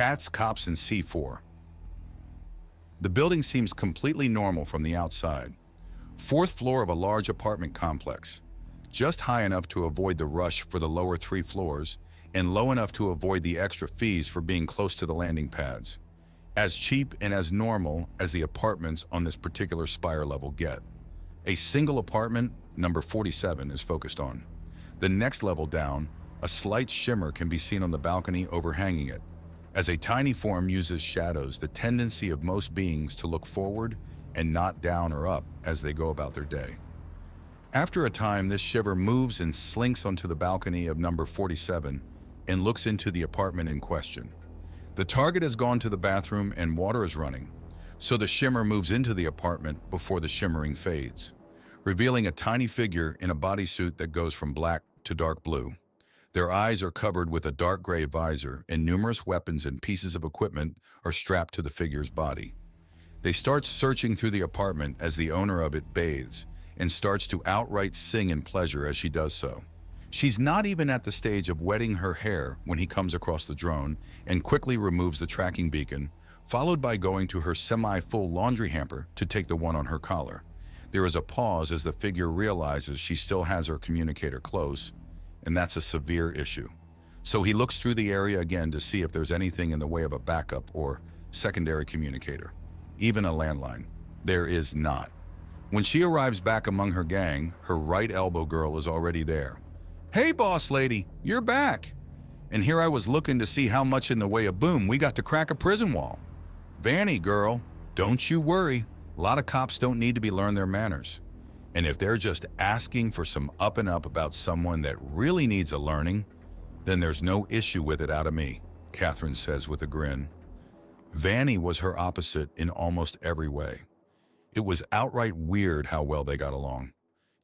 Cats, cops, and C4. The building seems completely normal from the outside. Fourth floor of a large apartment complex, just high enough to avoid the rush for the lower 3 floors and low enough to avoid the extra fees for being close to the landing pads. As cheap and as normal as the apartments on this particular spire level get. A single apartment, number 47, is focused on. The next level down, a slight shimmer can be seen on the balcony overhanging it, as a tiny form uses shadows, the tendency of most beings to look forward and not down or up as they go about their day. After a time, this shiver moves and slinks onto the balcony of number 47 and looks into the apartment in question. The target has gone to the bathroom and water is running, so the shimmer moves into the apartment before the shimmering fades, revealing a tiny figure in a bodysuit that goes from black to dark blue. Their eyes are covered with a dark gray visor, and numerous weapons and pieces of equipment are strapped to the figure's body. They start searching through the apartment as the owner of it bathes and starts to outright sing in pleasure as she does so. She's not even at the stage of wetting her hair when he comes across the drone and quickly removes the tracking beacon, followed by going to her semi-full laundry hamper to take the one on her collar. There is a pause as the figure realizes she still has her communicator close, and that's a severe issue. So he looks through the area again to see if there's anything in the way of a backup or secondary communicator, even a landline. There is not. When she arrives back among her gang, her right elbow girl is already there. "Hey, boss lady, you're back. And here I was looking to see how much in the way of boom we got to crack a prison wall. Vanny, girl, don't you worry. A lot of cops don't need to be learned their manners. And if they're just asking for some up and up about someone that really needs a learning, then there's no issue with it out of me," Catherine says with a grin. Vanny was her opposite in almost every way. It was outright weird how well they got along.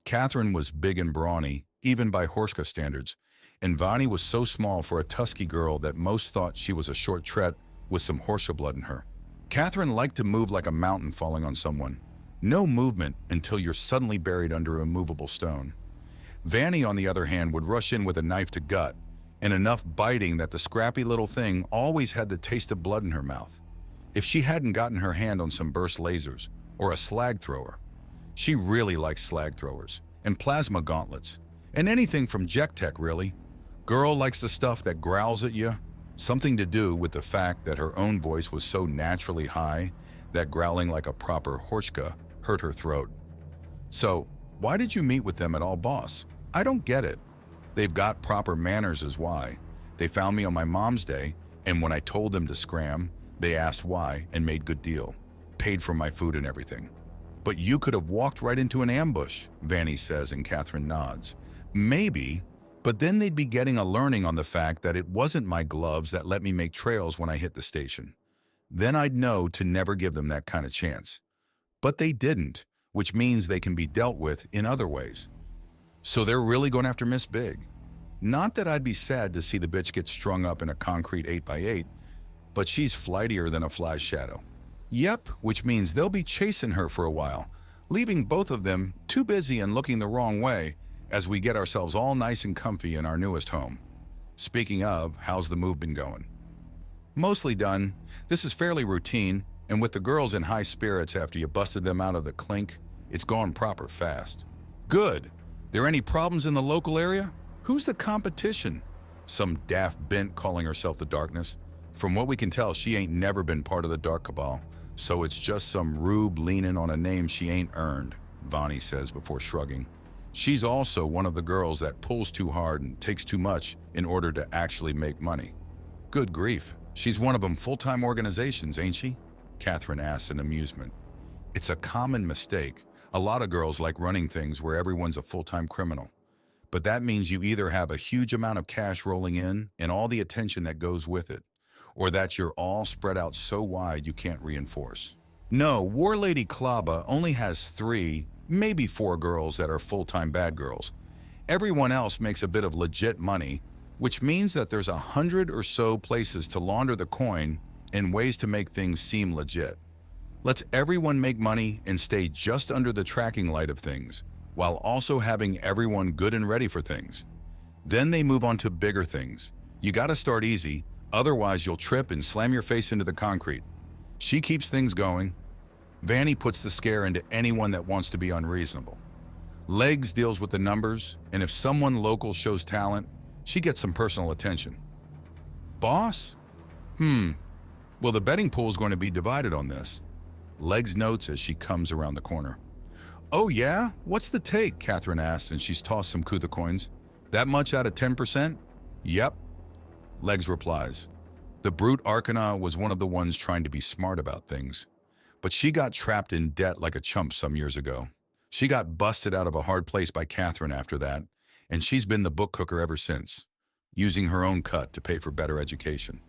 Catherine was big and brawny, even by Horska standards, and Vanny was so small for a Tusky girl that most thought she was a short tret with some Horska blood in her. Catherine liked to move like a mountain falling on someone. No movement until you're suddenly buried under a movable stone. Vanny, on the other hand, would rush in with a knife to gut, and enough biting that the scrappy little thing always had the taste of blood in her mouth. If she hadn't gotten her hand on some burst lasers or a slag thrower. She really likes slag throwers and plasma gauntlets and anything from Jek-Tech, really. Girl likes the stuff that growls at you, something to do with the fact that her own voice was so naturally high that growling like a proper Horska hurt her throat. "So, why did you meet with them at all, boss? I don't get it." "They've got proper manners is why. They found me on my mom's day, and when I told them to scram, they asked why and made good deal. Paid for my food and everything." "But you could have walked right into an ambush," Vanny says, and Catherine nods. "Maybe, but then they'd be getting a learning on the fact that it wasn't my gloves that let me make trails when I hit the station. Then I'd know to never give them that kind of chance. But they didn't, which means they can be dealt with in other ways." "So they're really going after Miss Big?" "Not that I'd be sad to see the bitch get strung up in a concrete 8x8, but she's flightier than a fly's shadow." "Yep, which means they'll be chasing her for a while, leaving both of them too busy and looking the wrong way as we get ourselves all nice and comfy in our newest home. Speaking of, how's the move been going?" "Mostly done. This is fairly routine, and with the girls in high spirits after you busted them out of the clink, it's gone proper fast." "Good. There any problems in the local area? Who's the competition?" "Some daft bent calling herself the Darkness. From what we can tell, she ain't never been part of the Dark Cabal, so it's just some rube leaning on a name she ain't earned," Vanny says before shrugging. "She's also one of the girls that pulls too hard and takes too much in order to actually make money." "Good grief, she's one of them full-time organizations, ain't she?" Catherine asks in amusement. "It's a common mistake. A lot of girls like running things where everyone's a full-time criminal. But that means you either have a huge amount of cash rolling in and all the attention that goes with it, or that you're all spread out so wide you can't reinforce. No, War Lady Klaba only has 3, maybe 4 girls that are full-time bad girls. Everyone else makes a bit of legit money, which means that there's 100 or so places to launder the coin and ways to make things seem legit. Lets everyone make money and stay just under the tracking light of things, while also having everyone good and ready for things. Then they move on to bigger things. You gotta start easy, Otherwise, you'll trip and slam your face into the concrete. She keeps things going. Vanny puts the scare into anyone that wants to be unreasonable. Legs deals with the numbers, and if someone local shows talent, she gets some personal attention. Boss? Well, the betting pool is going to be divided on this. Legs notes as she comes around the corner. Oh yeah? What's the take? Catherine asks, and she's tossed some Kutha coins. That much out of 10%? Yep. Legs replies. The brute Arcana was one of the ones trying to be smart about things. But she got trapped in debt like a chump some years ago. She got busted out of a hard place by Catherine after that, and she's been the book cooker ever since, using her own cut to pay for better education.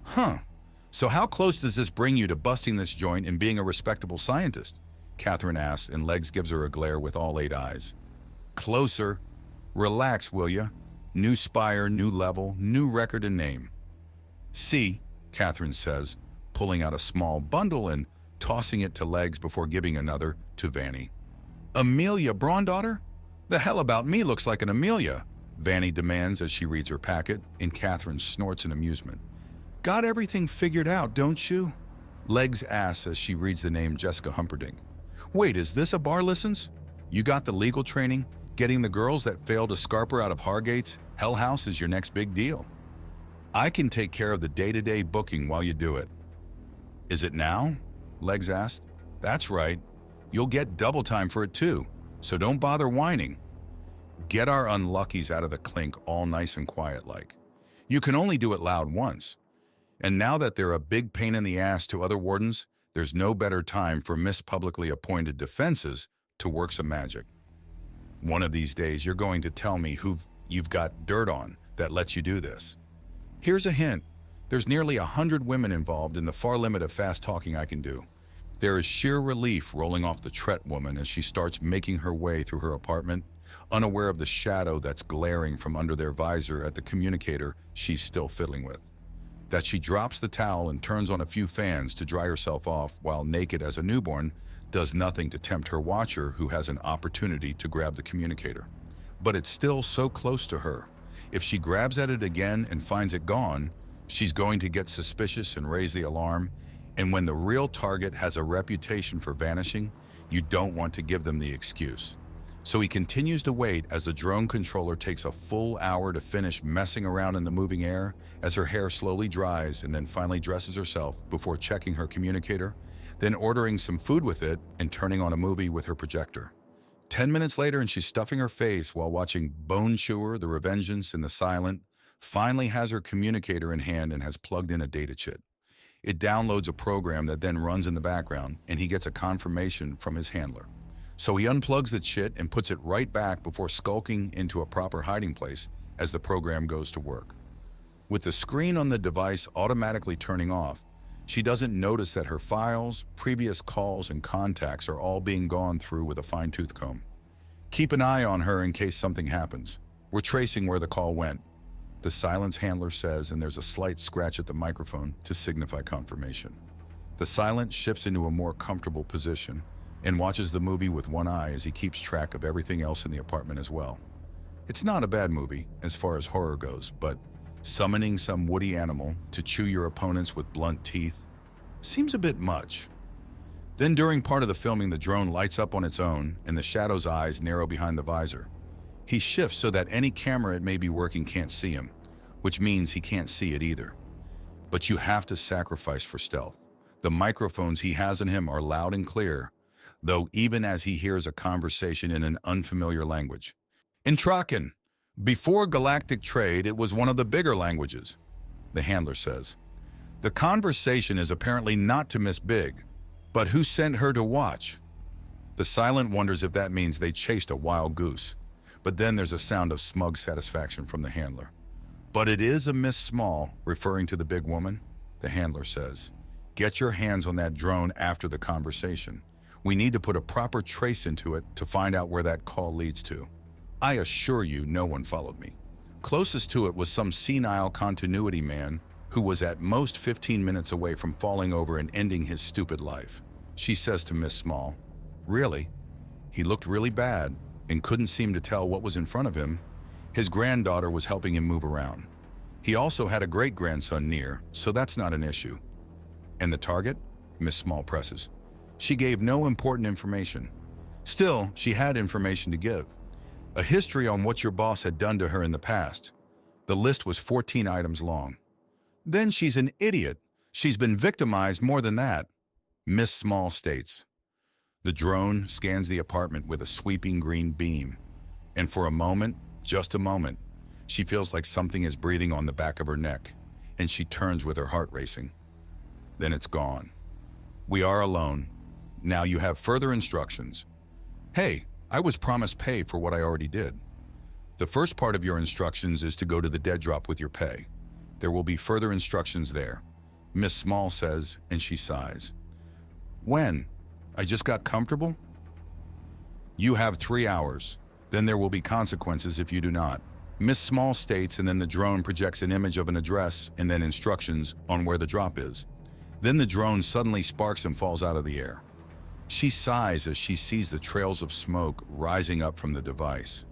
Huh. So how close does this bring you to busting this joint and being a respectable scientist? Catherine asks, and Legs gives her a glare with all 8 eyes. Closer. Relax, will ya? New spire, new level, new record and name. See, Catherine says, pulling out a small bundle and tossing it to Legs before giving another to Vanny. Amelia Brauндaughter? The hell about me looks like an Amelia, Vanny demands as she reads her packet, and Catherine snorts in amusement. Got everything figured out, don't you? Legs asks as she reads the name Jessica Humperdinck. Wait, is this a bar license? You got the legal training? Getting the girls that failed to scarper out of Hargate's Hell House is your next big deal. I can take care of the day-to-day booking while you do it. Is it now? Legs asked. That's right. You'll get double time for it too, so don't bother whining. Get our unluckies out of the clink all nice and quiet like. You can only do it loud once. And now that they're a big pain in the ass to other wardens, there's no better time for Miss Publicly Appointed Defenses to work some magic. One of these days, you're going to tell me who you've got dirt on that lets you do this. Here's a hint. There's nearly 100 women involved in the far limit of fast talking I can do. There is sheer relief rolling off the Tret woman as she starts making her way through her apartment, unaware of the shadow that's glaring from under their visor at the communicator she's still fiddling with. That she drops the towel and turns on a few fans to dry herself off while naked as a newborn does nothing to tempt her watcher who has an opportunity to grab the communicator. But it's still so close to her. If she grabs at it again and finds it gone, she's going to get suspicious and raise the alarm. And when the real target has a reputation for vanishing, you don't want to give them the excuse. So he continues to wait as the drone controller takes a full hour to finish messing around in the moving air as her hair slowly dries and then finally dresses herself before checking her communicator, then ordering some food with it and turning on a movie with her projector. 10 minutes later and she's stuffing her face while watching Bone Chewer, The Revengeance, and The Silent, finally has her communicator in hand and has plugged in a data chip. It downloads a program that then runs in the background, and he gets a confirmation from his handler. So he unplugs the chit and puts it right back before skulking into a proper hiding place as the program goes to work. With the screen on the device automatically turning off, she doesn't notice that her files, previous calls, and contacts are all being gone through with a fine-tooth comb. Keep an eye on her in case something happens. We're tracing where the call went, the Silence handler says, and there's a slight scratch at the microphone to signify confirmation. The Silent shifts into a more comfortable position and watches the movie with one eye as he keeps track of everything else in the apartment as well. It's not a bad movie as far as horror goes, but summoning some woody animal to chew your opponents with blunt teeth seems a bit much. Then during part of the filming, the drone lights up on its own and the Shadow's eyes narrow behind the visor. He shifts so that any camera it may be working can't see him, which means he can't see it either. But you have to sacrifice for stealth. The microphones he has in him are loud and clear, though even as he hears a conversation in an unfamiliar language. In Traken, before galactic trade, it was one of the bigger languages, the handler says. The conversation is apparently not to Miss Big, but who sent her to watch? The Silent wonders if that means they chased a wild goose, but then there's a sound of smug satisfaction from the handler. But it is a Miss Small, referring to the big woman, the handler says. Get your hands on that drone after the conversation. We need to put a proper trace into it to find out where that call leads to. I assure you no one followed me. Closest to it was some senile continuity man who was at most 15 minutes away from falling over and ending his stupid life. She says to Miss Small, Really? He looked really bad and couldn't seem to tell what was in front of him. His granddaughter was helping him move around. He also had a great-grandson near, so that's not an issue. And the target? Miss Small presses. She gave no important information. Still, she had information to give. A history on what your boss had done to her in the past. The list was 14 items long. Then she's an idiot. She's been victimized more than that, Miss Small states. The drone scans the apartment with a sweeping green beam. And for a moment, just a moment, she feels like something is breathing on the back of her neck, and she turns with her heart racing. Then it's gone. We are alone. Now you have further instructions. Hey, I was promised pay for what I already did. The first part of your instructions is to go to the dead drop with your pay. There will be further instructions there, Miss Small says, and she sighs. When? I just got comfortable? You have 3 hours. Then there will be consequences if you do not. Miss Small states, and then the drone projects an image of an address and then instructions on where the drop is. Then the drone suddenly sparks and falls out of the air. She sighs as she sees the trails of smoke rising up from the device.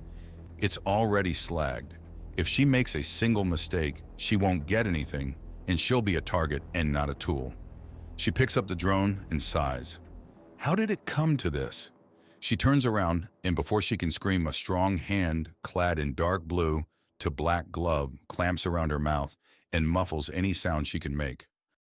It's already slagged. If she makes a single mistake, she won't get anything, and she'll be a target and not a tool. She picks up the drone and sighs. How did it come to this? She turns around, and before she can scream, a strong hand, clad in dark blue to black glove, clamps around her mouth and muffles any sound she can make.